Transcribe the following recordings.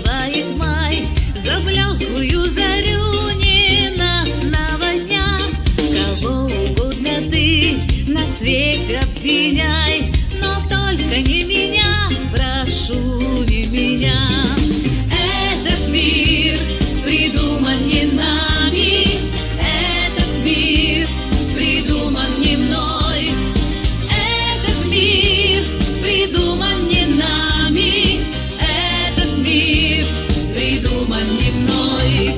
Убивает май за блеклую зарю, ненастного дня. Кого угодно ты на свете обвиняй, но только не меня, прошу, не меня. Этот мир придуман не нами, этот мир придуман не мной. Этот мир придуман не нами, этот мир придуман не мной.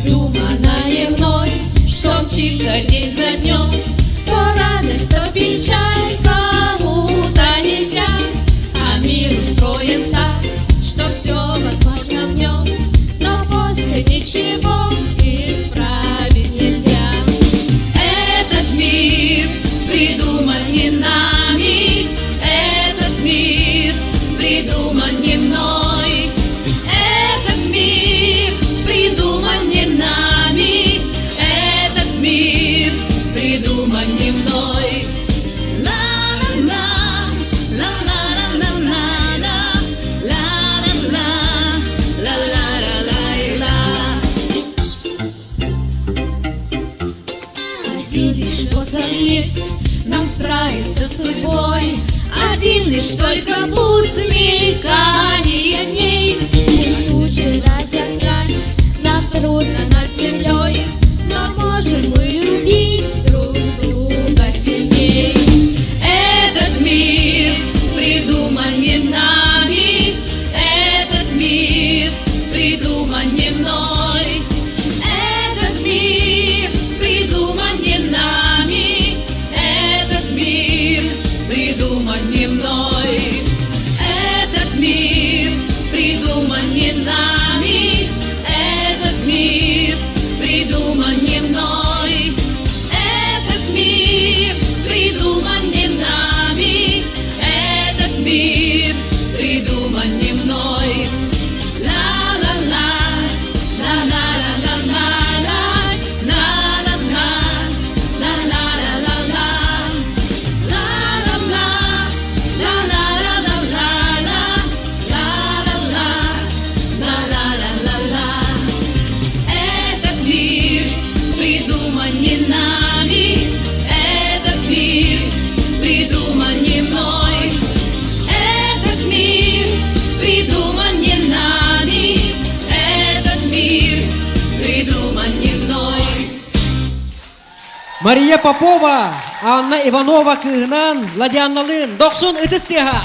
Придумано не мной, что мчится день за днем, то радость, то печаль кому-то нельзя. А мир устроен так, что все возможно в нем, но после ничего исправить нельзя. Этот мир придуман не нами, этот мир придуман не мной. Этот мир придуман не нами, этот мир придуман не мной. Ла-ла-ла, ла-ла-ла-ла-ла, ла-ла-ла, ла-ла-ла-ла-ла. Один лишь способ есть нам справиться с судьбой, один лишь только путь мелькания дней. Пусть тучи разогнать нам трудно над землей, но можем мы любить друг друга сильней. Этот мир придуман не нами, этот мир придуман не мной. Этот мир придуман не нами, этот мир придуман не мной. Этот мир придуман не нами, этот мир придуман не мной. Этот мир придуман не нами, этот мир придуман не мной. Ла-ла-ла, ла-ла-ла-ла-ла, ла-ла-ла, ла-ла-ла-ла-ла, ла-ла-ла, ла-ла-ла-ла-ла, ла-ла-ла, ла-ла-ла-ла. Этот мир придуман не нами, этот мир придуман не мной. Этот мир придуман не нами, этот мир придуман не мной. Мария Попова, Анна Иванова кыгынан Ладьянналын 90 ытыстыга.